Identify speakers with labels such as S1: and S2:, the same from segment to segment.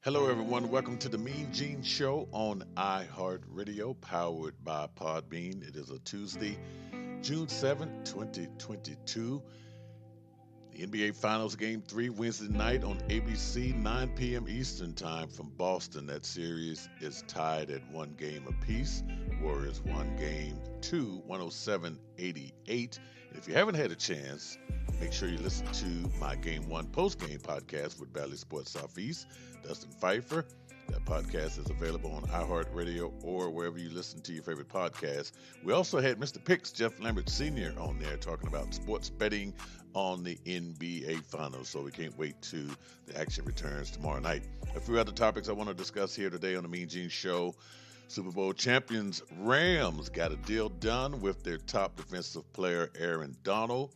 S1: Hello, everyone. Welcome to the MeanGene Show on iHeartRadio, powered by Podbean. It is a Tuesday, June 7th, 2022. The NBA Finals Game 3 Wednesday night on ABC, 9 p.m. Eastern Time from Boston. That series is tied at one game apiece. Warriors won Game 2, 107-88. And if you haven't had a chance, make sure you listen to my Game 1 post-game podcast with Valley Sports Southeast, Dustin Pfeiffer. That podcast is available on iHeartRadio or wherever you listen to your favorite podcast. We also had Mr. Picks, Jeff Lambert Sr. on there talking about sports betting on the NBA Finals. So we can't wait to the action returns tomorrow night. A few other topics I want to discuss here today on the Mean Gene Show. Super Bowl champions Rams got a deal done with their top defensive player Aaron Donald.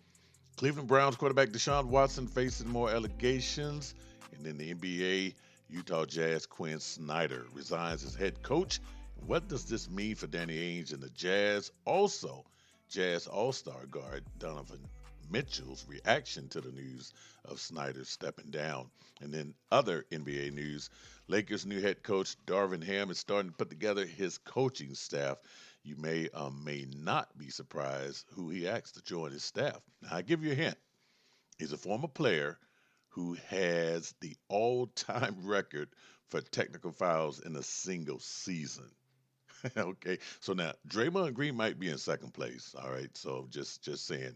S1: Cleveland Browns quarterback Deshaun Watson facing more allegations. And then the NBA, Utah Jazz Quin Snyder resigns as head coach. What does this mean for Danny Ainge and the Jazz? Also, Jazz All-Star guard Donovan Mitchell's reaction to the news of Snyder stepping down. And then other NBA news, Lakers' new head coach Darvin Ham is starting to put together his coaching staff. You may or may not be surprised who he asked to join his staff. Now, I'll give you a hint. He's a former player who has the all-time record for technical fouls in a single season. Okay, so now Draymond Green might be in second place. All right, so just saying.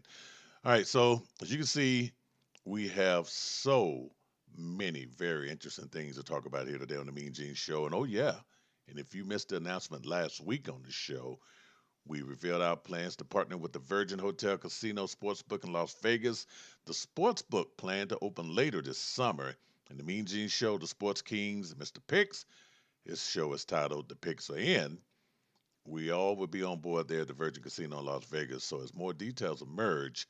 S1: All right, so as you can see, we have so many very interesting things to talk about here today on the Mean Gene Show. And oh yeah, and if you missed the announcement last week on the show, we revealed our plans to partner with the Virgin Hotel Casino Sportsbook in Las Vegas. The sportsbook planned to open later this summer. And the Mean Gene Show, the Sports Kings, Mr. Picks, his show is titled The Picks Are In. We all will be on board there at the Virgin Casino in Las Vegas. So as more details emerge,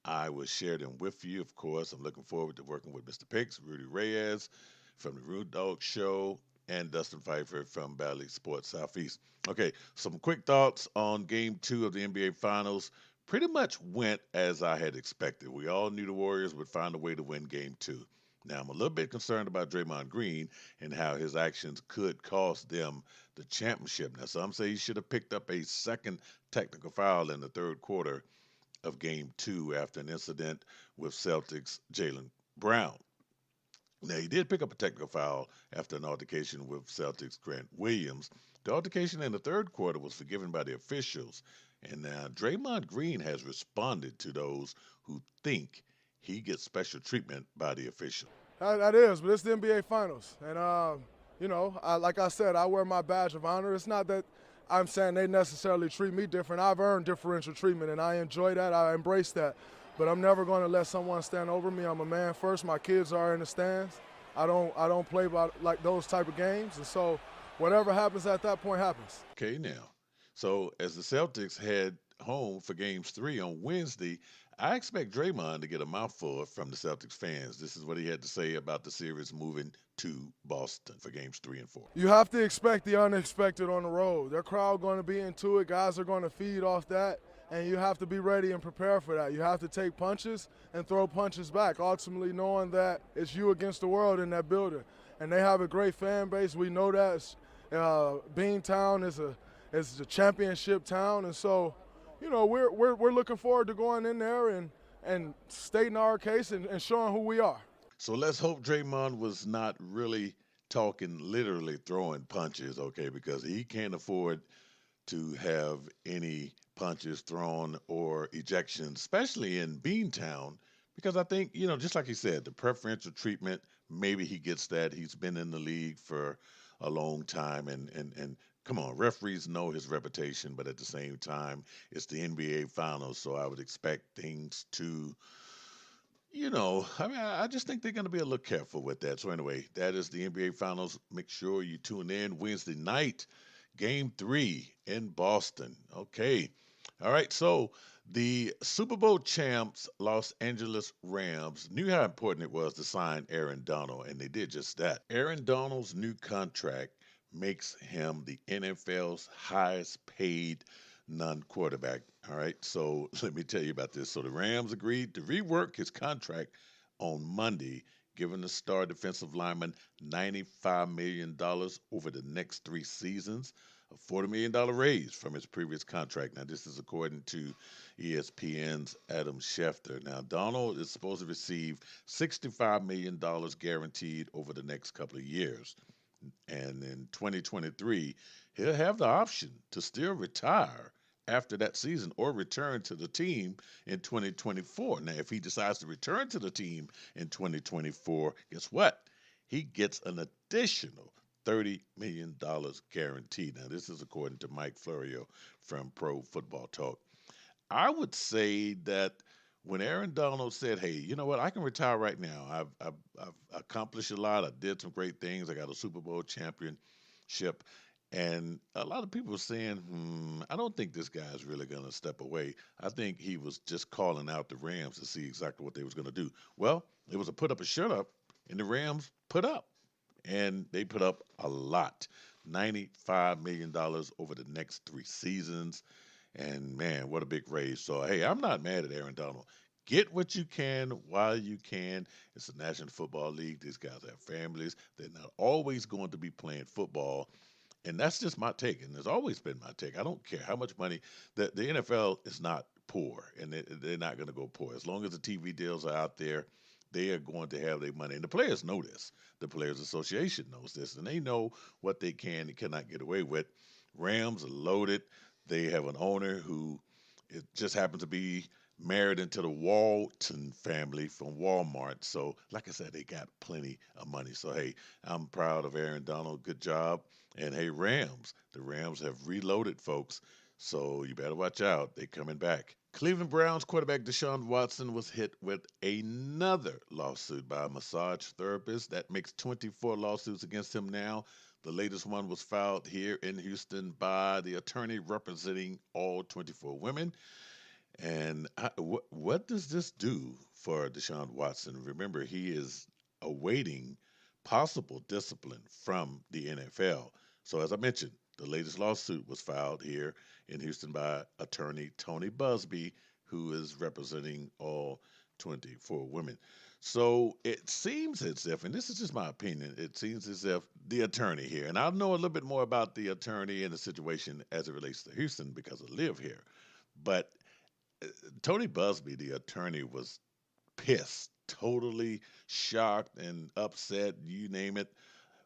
S1: I will share them with you. Of course, I'm looking forward to working with Mr. Picks, Rudy Reyes from the Rude Dog Show, and Dustin Pfeiffer from Valley Sports Southeast. Okay, some quick thoughts on Game 2 of the NBA Finals. Pretty much went as I had expected. We all knew the Warriors would find a way to win Game 2. Now, I'm a little bit concerned about Draymond Green and how his actions could cost them the championship. Now, some say he should have picked up a second technical foul in the third quarter of Game 2 after an incident with Celtics Jalen Brown. Now, he did pick up a technical foul after an altercation with Celtics Grant Williams. The altercation in the third quarter was forgiven by the officials. And now Draymond Green has responded to those who think he gets special treatment by the officials.
S2: That is, but it's the NBA Finals. And, like I said, I wear my badge of honor. It's not that I'm saying they necessarily treat me different. I've earned differential treatment, and I enjoy that. I embrace that. But I'm never going to let someone stand over me. I'm a man first. My kids are in the stands. I don't play by like those type of games. And so whatever happens at that point happens.
S1: Okay, now. So as the Celtics head home for games 3 on Wednesday, I expect Draymond to get a mouthful from the Celtics fans. This is what he had to say about the series moving to Boston for games 3 and 4.
S2: You have to expect the unexpected on the road. Their crowd going to be into it. Guys are going to feed off that. And you have to be ready and prepare for that. You have to take punches and throw punches back, ultimately knowing that it's you against the world in that building. And they have a great fan base. We know that. Beantown is a championship town. And so, we're looking forward to going in there and stating our case and showing who we are.
S1: So let's hope Draymond was not really talking literally throwing punches, okay, because he can't afford to have any punches thrown or ejections, especially in Beantown, because I think, just like he said, the preferential treatment, maybe he gets that. He's been in the league for a long time, and come on, referees know his reputation, but at the same time, it's the NBA Finals, so I would expect things to, I just think they're going to be a little careful with that. So anyway, that is the NBA Finals. Make sure you tune in Wednesday night, Game 3 in Boston. Okay. All right, so the Super Bowl champs, Los Angeles Rams, knew how important it was to sign Aaron Donald, and they did just that. Aaron Donald's new contract makes him the NFL's highest paid non-quarterback. All right, so let me tell you about this. So the Rams agreed to rework his contract on Monday, giving the star defensive lineman $95 million over the next 3 seasons, a $40 million raise from his previous contract. Now, this is according to ESPN's Adam Schefter. Now, Donald is supposed to receive $65 million guaranteed over the next couple of years. And in 2023, he'll have the option to still retire after that season or return to the team in 2024. Now, if he decides to return to the team in 2024, guess what? He gets an additional $30 million guaranteed. Now, this is according to Mike Florio from Pro Football Talk. I would say that when Aaron Donald said, "Hey, you know what? I can retire right now. I've accomplished a lot. I did some great things. I got a Super Bowl championship." And a lot of people were saying, I don't think this guy is really going to step away. I think he was just calling out the Rams to see exactly what they was going to do. Well, it was a put up or shut up, and the Rams put up. And they put up a lot, $95 million over the next 3 seasons. And man, what a big raise. So, hey, I'm not mad at Aaron Donald. Get what you can while you can. It's the National Football League. These guys have families. They're not always going to be playing football. And that's just my take. And it's always been my take. I don't care how much money. The NFL is not poor, and they're not going to go poor. As long as the TV deals are out there, they are going to have their money. And the players know this. The Players Association knows this. And they know what they can and cannot get away with. Rams are loaded. They have an owner who it just happens to be married into the Walton family from Walmart. So, like I said, they got plenty of money. So, hey, I'm proud of Aaron Donald. Good job. And hey, Rams, the Rams have reloaded, folks. So you better watch out. They coming back. Cleveland Browns quarterback Deshaun Watson was hit with another lawsuit by a massage therapist. That makes 24 lawsuits against him now. The latest one was filed here in Houston by the attorney representing all 24 women. And what does this do for Deshaun Watson? Remember, he is awaiting possible discipline from the NFL. So, as I mentioned, the latest lawsuit was filed here in Houston by attorney Tony Busby, who is representing all 24 women. So it seems as if, and this is just my opinion, it seems as if the attorney here, and I know a little bit more about the attorney and the situation as it relates to Houston because I live here, but Tony Busby, the attorney, was pissed, totally shocked and upset, you name it,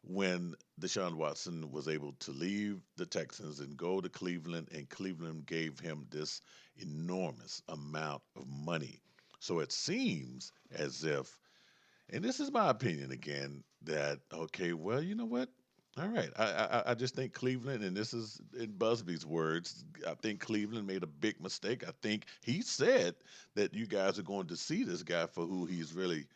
S1: when Deshaun Watson was able to leave the Texans and go to Cleveland, and Cleveland gave him this enormous amount of money. So it seems as if, and this is my opinion again, that, okay, well, you know what? All right. I just think Cleveland, and this is in Busby's words, I think Cleveland made a big mistake. I think he said that you guys are going to see this guy for who he's really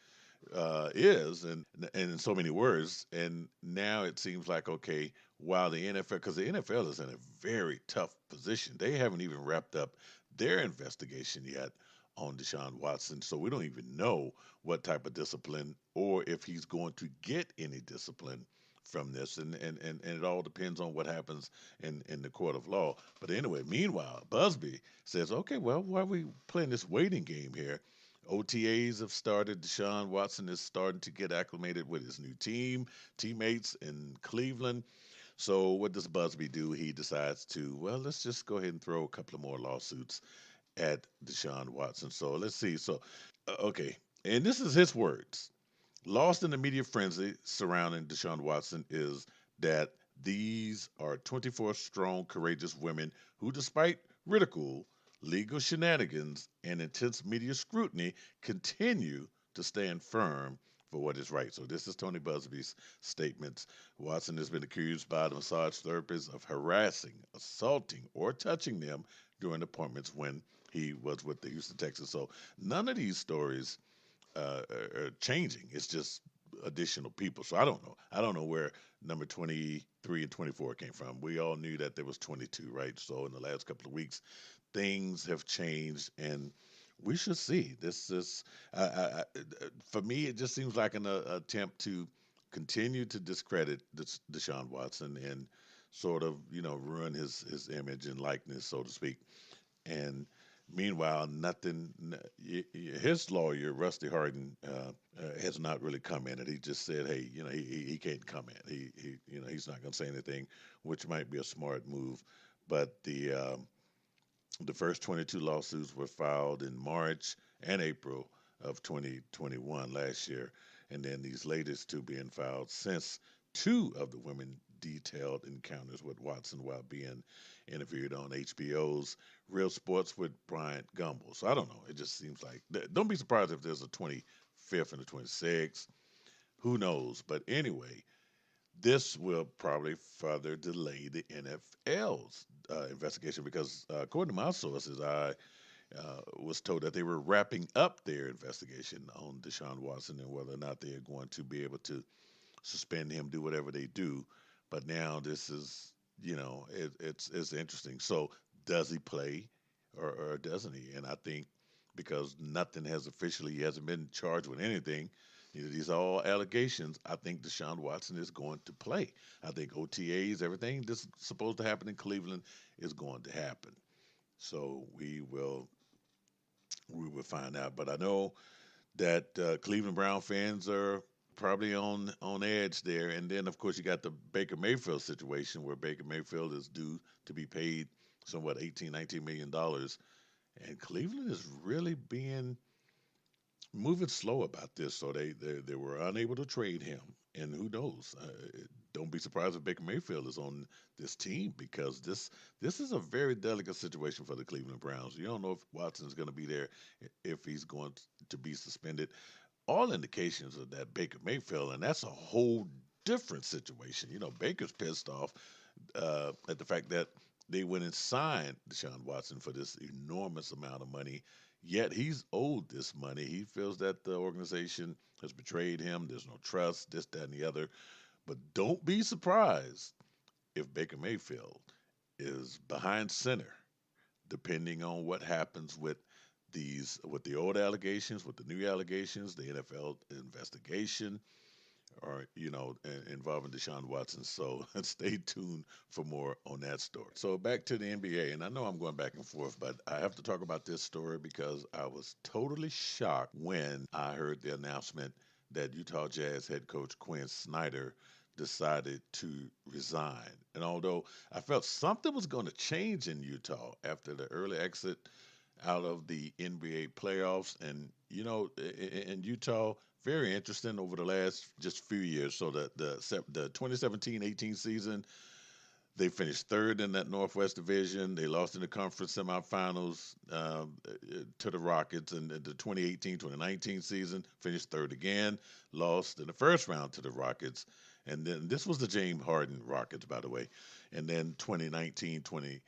S1: is, and in so many words. And now it seems like, okay, while the NFL, because the NFL is in a very tough position, they haven't even wrapped up their investigation yet on Deshaun Watson. So we don't even know what type of discipline or if he's going to get any discipline from this. And it all depends on what happens in the court of law. But anyway, meanwhile, Busby says, okay, well, why are we playing this waiting game here? OTAs have started. Deshaun Watson is starting to get acclimated with his new teammates in Cleveland. So what does Busby do? He decides to, well, let's just go ahead and throw a couple of more lawsuits at Deshaun Watson. So let's see. So, okay. And this is his words. Lost in the media frenzy surrounding Deshaun Watson is that these are 24 strong, courageous women who, despite ridicule, legal shenanigans, and intense media scrutiny, continue to stand firm for what is right. So this is Tony Busby's statements. Watson has been accused by the massage therapist of harassing, assaulting, or touching them during appointments when he was with the Houston Texans. So none of these stories are changing. It's just additional people. So I don't know. I don't know where number 23 and 24 came from. We all knew that there was 22, right? So in the last couple of weeks, things have changed, and we should see. This is, for me, it just seems like an attempt to continue to discredit Deshaun Watson and sort of, ruin his image and likeness, so to speak. And Meanwhile, nothing. His lawyer, Rusty Harden, has not really commented. He just said, "Hey, he can't comment. He's not going to say anything," which might be a smart move. But the first 22 lawsuits were filed in March and April of 2021 last year, and then these latest two being filed since two of the women detailed encounters with Watson while being interviewed on HBO's Real Sports with Bryant Gumbel. So I don't know. It just seems like don't be surprised if there's a 25th and a 26th. Who knows? But anyway, this will probably further delay the NFL's investigation because, according to my sources, I was told that they were wrapping up their investigation on Deshaun Watson and whether or not they are going to be able to suspend him, do whatever they do. But now this is, it's interesting. So does he play or doesn't he? And I think because nothing has officially, he hasn't been charged with anything. These are all allegations. I think Deshaun Watson is going to play. I think OTAs, everything that's supposed to happen in Cleveland is going to happen. So we will find out. But I know that Cleveland Brown fans are probably on edge there. And then, of course, you got the Baker Mayfield situation where Baker Mayfield is due to be paid somewhat 18, $19 million. And Cleveland is really being moving slow about this. So they were unable to trade him. And who knows? Don't be surprised if Baker Mayfield is on this team because this is a very delicate situation for the Cleveland Browns. You don't know if Watson is going to be there, if he's going to be suspended. All indications are that Baker Mayfield, and that's a whole different situation. Baker's pissed off at the fact that they went and signed Deshaun Watson for this enormous amount of money. Yet he's owed this money. He feels that the organization has betrayed him. There's no trust, this, that, and the other. But don't be surprised if Baker Mayfield is behind center, depending on what happens with the old allegations, with the new allegations, the NFL investigation, or involving Deshaun Watson. So stay tuned for more on that story. So back to the NBA, and I know I'm going back and forth, but I have to talk about this story because I was totally shocked when I heard the announcement that Utah Jazz head coach Quin Snyder decided to resign. And although I felt something was going to change in Utah after the early exit out of the NBA playoffs. And in Utah, very interesting over the last just few years. So the 2017-18 season, they finished third in that Northwest Division. They lost in the conference semifinals to the Rockets. And the 2018-2019 season, finished third again, lost in the first round to the Rockets. And then this was the James Harden Rockets, by the way. And then 2019-2020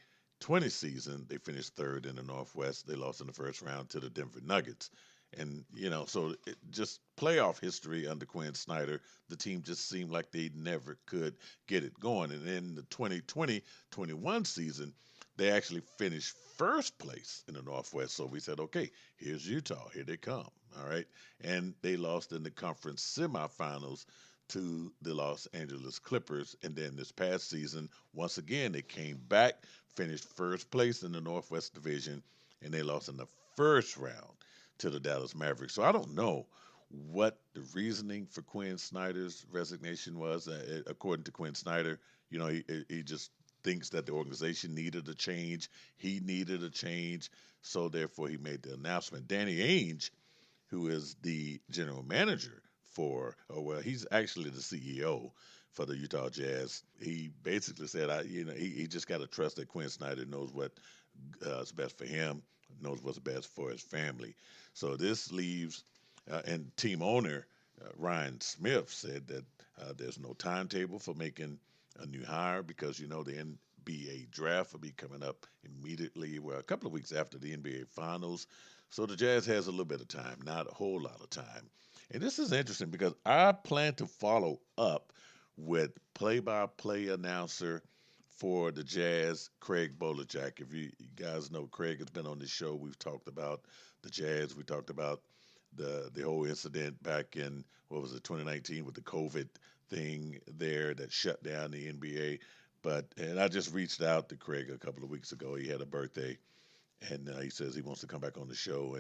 S1: season, they finished third in the Northwest. They lost in the first round to the Denver Nuggets. And, so just playoff history under Quin Snyder, the team just seemed like they never could get it going. And in the 2020-21 season, they actually finished first place in the Northwest. So we said, okay, here's Utah. Here they come. All right. And they lost in the conference semifinals to the Los Angeles Clippers. And then this past season, once again, they came back, finished first place in the Northwest Division, and they lost in the first round to the Dallas Mavericks. So I don't know what the reasoning for Quin Snyder's resignation was. According to Quin Snyder, he just thinks that the organization needed a change. He needed a change. So therefore, he made the announcement. Danny Ainge, who is the general manager he's actually the CEO for the Utah Jazz. He basically said, he just got to trust that Quin Snyder knows what is best for him, knows what's best for his family. So this leaves, and team owner Ryan Smith said that there's no timetable for making a new hire because the NBA draft will be coming up immediately, well, a couple of weeks after the NBA Finals. So the Jazz has a little bit of time, not a whole lot of time. And this is interesting because I plan to follow up with play-by-play announcer for the Jazz, Craig Bolajak. If you guys know, Craig has been on this show. We've talked about the Jazz. We talked about the whole incident back in, 2019 with the COVID thing there that shut down the NBA. And I just reached out to Craig a couple of weeks ago. He had a birthday, and he says he wants to come back on the show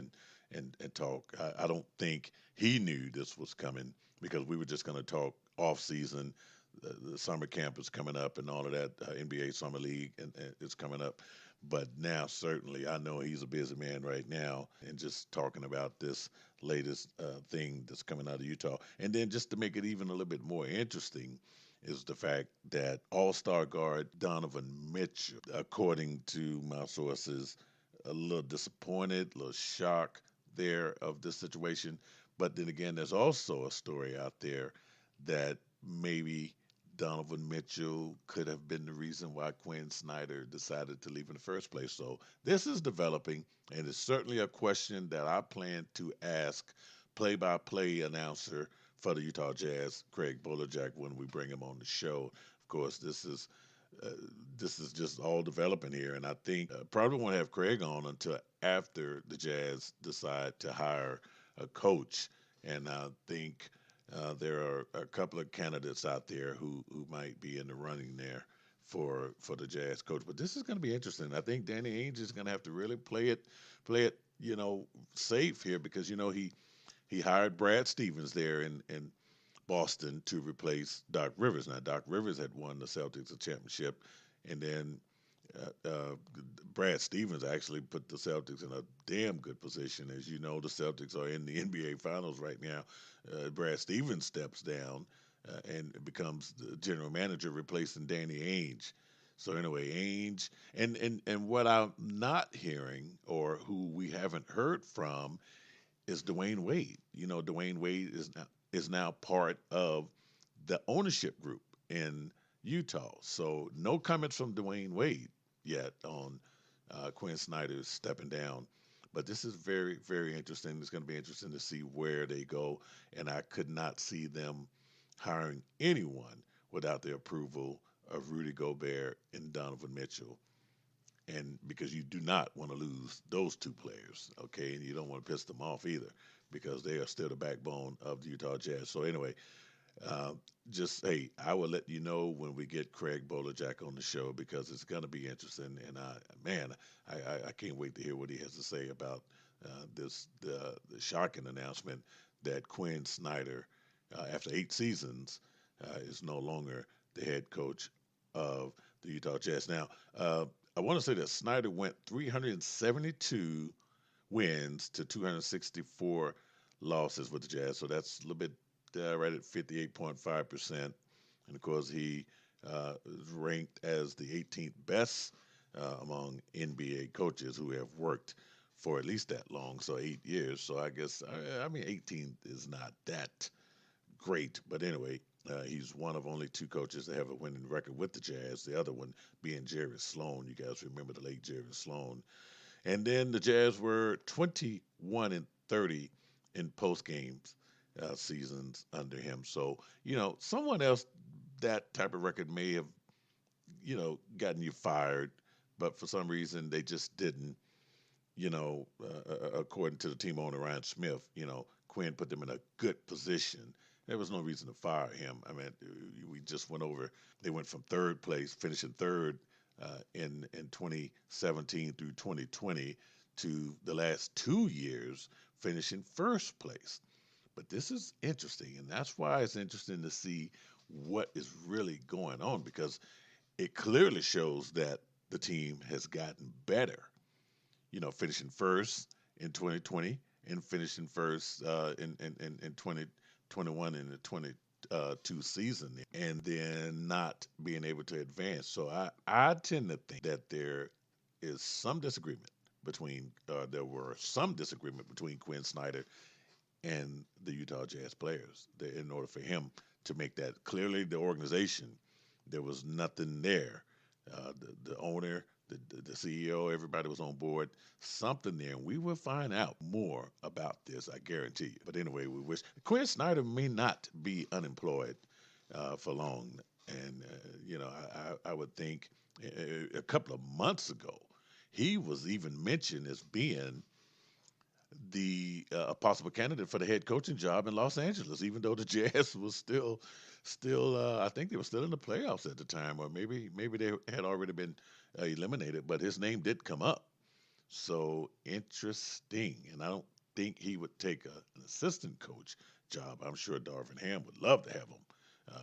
S1: and talk. I don't think he knew this was coming because we were just going to talk off season. The summer camp is coming up and all of that. NBA Summer League and it's coming up. But now, certainly, I know he's a busy man right now, and just talking about this latest thing that's coming out of Utah. And then, just to make it even a little bit more interesting, is the fact that All Star guard Donovan Mitchell, according to my sources, a little disappointed, a little shocked there of this situation. But then again, there's also a story out there that maybe Donovan Mitchell could have been the reason why Quin Snyder decided to leave in the first place. So this is developing, and it's certainly a question that I plan to ask play-by-play announcer for the Utah Jazz, Craig Bolerjack, when we bring him on the show. Of course, uh, this is just all developing here, and I think probably won't have Craig on until after the Jazz decide to hire a coach. And I think there are a couple of candidates out there who might be in the running there for the Jazz coach. But this is going to be interesting. I think Danny Ainge is going to have to really play it, safe here because he hired Brad Stevens there in Boston to replace Doc Rivers. Now, Doc Rivers had won the Celtics a championship, and then Brad Stevens actually put the Celtics in a damn good position. As you know, the Celtics are in the NBA Finals right now. Brad Stevens steps down and becomes the general manager, replacing Danny Ainge. So anyway, Ainge and what I'm not hearing or who we haven't heard from is Dwayne Wade. Dwayne Wade is now part of the ownership group in Utah. So no comments from Dwayne Wade yet on Quin Snyder stepping down. But this is very, very interesting. It's going to be interesting to see where they go. And I could not see them hiring anyone without the approval of Rudy Gobert and Donovan Mitchell. And because you do not want to lose those two players, okay? And you don't want to piss them off either because they are still the backbone of the Utah Jazz. So anyway, uh, just hey, I will let you know when we get Craig Bolerjack on the show because it's going to be interesting. And man, I can't wait to hear what he has to say about the shocking announcement that Quin Snyder, after 8 seasons, is no longer the head coach of the Utah Jazz. Now, I want to say that Snyder went 372 wins to 264 losses with the Jazz. So that's a little bit right at 58.5%. And of course, he is ranked as the 18th best among NBA coaches who have worked for at least that long, so 8 years. So I guess, I mean, 18 is not that great. But anyway, he's one of only two coaches that have a winning record with the Jazz. The other one being Jerry Sloan. You guys remember the late Jerry Sloan. And then the Jazz were 21-30 in post games seasons under him. So someone else that type of record may have gotten you fired, but for some reason they just didn't. According to the team owner Ryan Smith, Quinn put them in a good position. There was no reason to fire him. I mean, we just went over. They went from third place, finishing third in 2017 through 2020, to the last 2 years finishing first place. But this is interesting, and that's why it's interesting to see what is really going on because it clearly shows that the team has gotten better. Finishing first in 2020 and finishing first in 2021 and the 22 season, and then not being able to advance. So I tend to think that is some disagreement there were some disagreement between Quin Snyder and the Utah Jazz players in order for him to make that clearly the organization. There was nothing there. The owner, the CEO, everybody was on board. Something there, and we will find out more about this, I guarantee you. But anyway, we wish Quin Snyder may not be unemployed for long. And, I would think a couple of months ago, he was even mentioned as being the a possible candidate for the head coaching job in Los Angeles, even though the Jazz was still I think they were still in the playoffs at the time, or maybe they had already been eliminated, but his name did come up. So interesting. And I don't think he would take an assistant coach job. I'm sure Darvin Ham would love to have him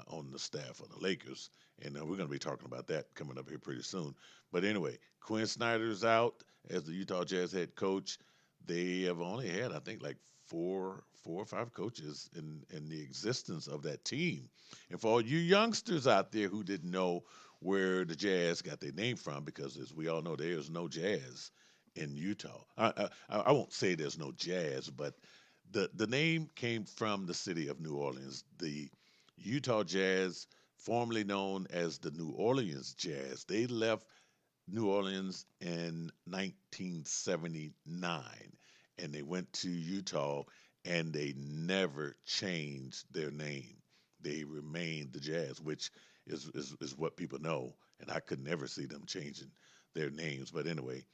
S1: on the staff of the Lakers. And we're going to be talking about that coming up here pretty soon. But anyway, Quin Snyder's out as the Utah Jazz head coach. They have only had, I think, like four or five coaches in the existence of that team. And for all you youngsters out there who didn't know where the Jazz got their name from, because as we all know, there's no Jazz in Utah. I won't say there's no Jazz, but the name came from the city of New Orleans. The Utah Jazz, formerly known as the New Orleans Jazz, they left New Orleans in 1979 and they went to Utah and they never changed their name. They remained the Jazz, which is what people know. And I could never see them changing their names. But anyway,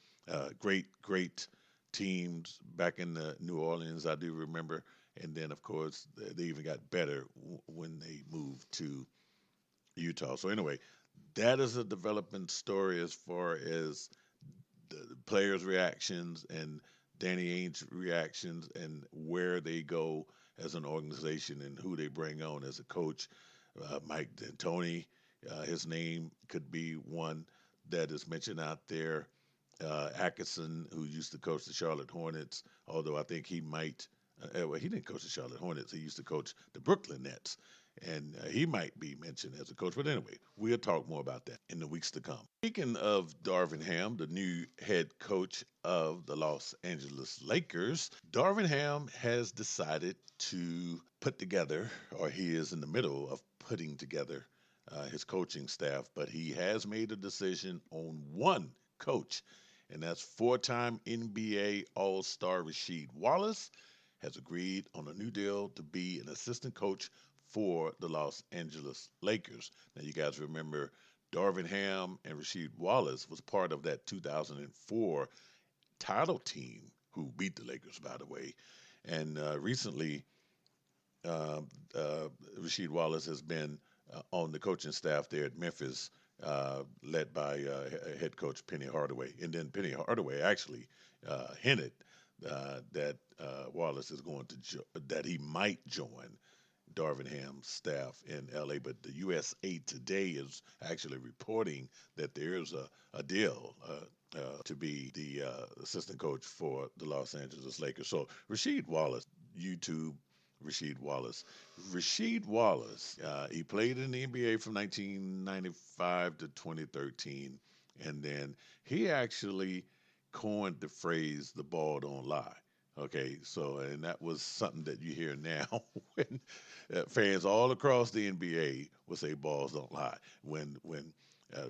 S1: great teams back in the New Orleans, I do remember. And then, of course, they even got better when they moved to Utah. So anyway, that is a development story as far as the players' reactions and Danny Ainge's reactions and where they go as an organization and who they bring on as a coach. Mike D'Antoni, his name could be one that is mentioned out there. Atkinson, who used to coach the Charlotte Hornets, although I think he might. Well, he didn't coach the Charlotte Hornets. He used to coach the Brooklyn Nets, and he might be mentioned as a coach. But anyway, we'll talk more about that in the weeks to come. Speaking of Darvin Ham, the new head coach of the Los Angeles Lakers, Darvin Ham has decided to put together, or he is in the middle of putting together his coaching staff, but he has made a decision on one coach, and that's four-time NBA All-Star Rasheed Wallace has agreed on a new deal to be an assistant coach for the Los Angeles Lakers. Now, you guys remember Darvin Ham and Rasheed Wallace was part of that 2004 title team who beat the Lakers, by the way. And recently, uh, Rasheed Wallace has been on the coaching staff there at Memphis, led by head coach Penny Hardaway. And then Penny Hardaway actually hinted that Wallace is going to that he might join Darvin Ham's staff in LA. But the USA Today is actually reporting that there is a deal to be the assistant coach for the Los Angeles Lakers. So Rasheed Wallace, YouTube Rasheed Wallace. Rasheed Wallace, he played in the NBA from 1995 to 2013, and then he actually coined the phrase "the ball don't lie." Okay, so and that was something that you hear now when fans all across the NBA will say balls don't lie. When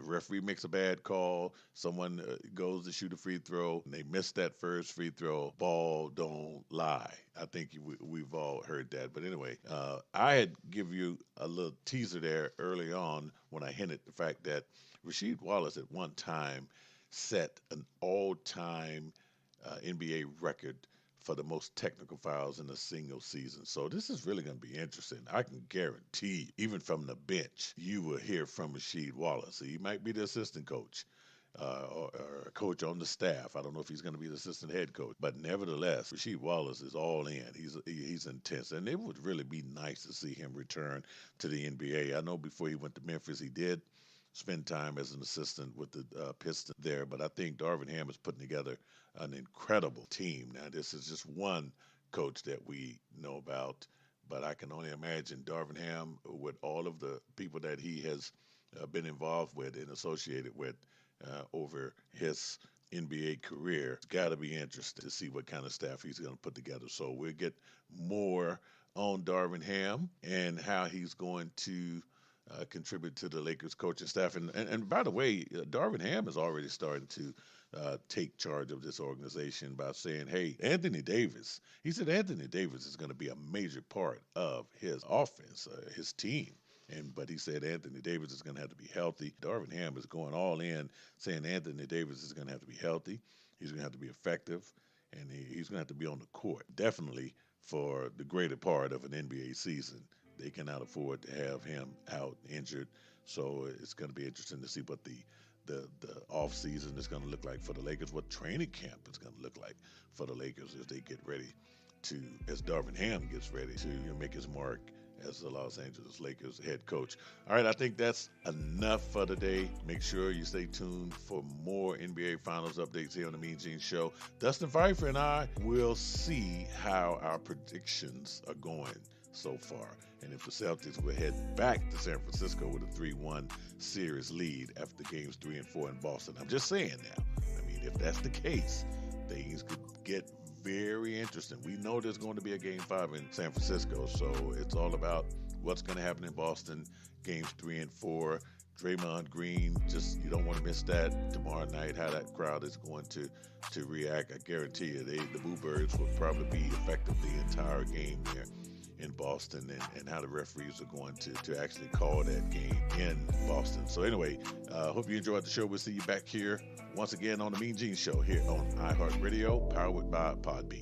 S1: referee makes a bad call, someone goes to shoot a free throw, and they miss that first free throw, ball don't lie. I think we've all heard that. But anyway, I had give you a little teaser there early on when I hinted the fact that Rasheed Wallace at one time set an all-time NBA record for the most technical fouls in a single season. So this is really going to be interesting. I can guarantee, even from the bench, you will hear from Rasheed Wallace. He might be the assistant coach. Or a coach on the staff. I don't know if he's going to be the assistant head coach, but nevertheless, Rasheed Wallace is all in. He's intense, and it would really be nice to see him return to the NBA. I know before he went to Memphis, he did spend time as an assistant with the Pistons there. But I think Darvin Ham is putting together an incredible team. Now, this is just one coach that we know about, but I can only imagine Darvin Ham with all of the people that he has been involved with and associated with over his NBA career. It's got to be interesting to see what kind of staff he's going to put together. So we'll get more on Darvin Ham and how he's going to contribute to the Lakers coaching staff. And by the way, Darvin Ham is already starting to take charge of this organization by saying, hey, Anthony Davis, he said Anthony Davis is going to be a major part of his offense, his team. But he said Anthony Davis is going to have to be healthy. Darvin Ham is going all in, saying Anthony Davis is going to have to be healthy. He's going to have to be effective, and he's going to have to be on the court. Definitely for the greater part of an NBA season. They cannot afford to have him out injured. So it's going to be interesting to see what the the off season is going to look like for the Lakers, what training camp is going to look like for the Lakers as they get ready as Darvin Ham gets ready to make his mark as the Los Angeles Lakers head coach. All right, I think that's enough for today. Make sure you stay tuned for more NBA Finals updates here on the MeanGene Show. Dustin Pfeiffer and I will see how our predictions are going so far, and if the Celtics will head back to San Francisco with a 3-1 series lead after games 3 and 4 in Boston. I'm just saying now. I mean, if that's the case, things could get very interesting. We know there's going to be a game 5 in San Francisco, so it's all about what's going to happen in Boston, games 3 and 4. Draymond Green, you don't want to miss that tomorrow night, how that crowd is going to react. I guarantee you, the Boo Birds will probably be effective the entire game there in Boston, and how the referees are going to actually call that game in Boston. So anyway, hope you enjoyed the show. We'll see you back here once again on the MeanGene Show here on iHeartRadio, powered by Podbean.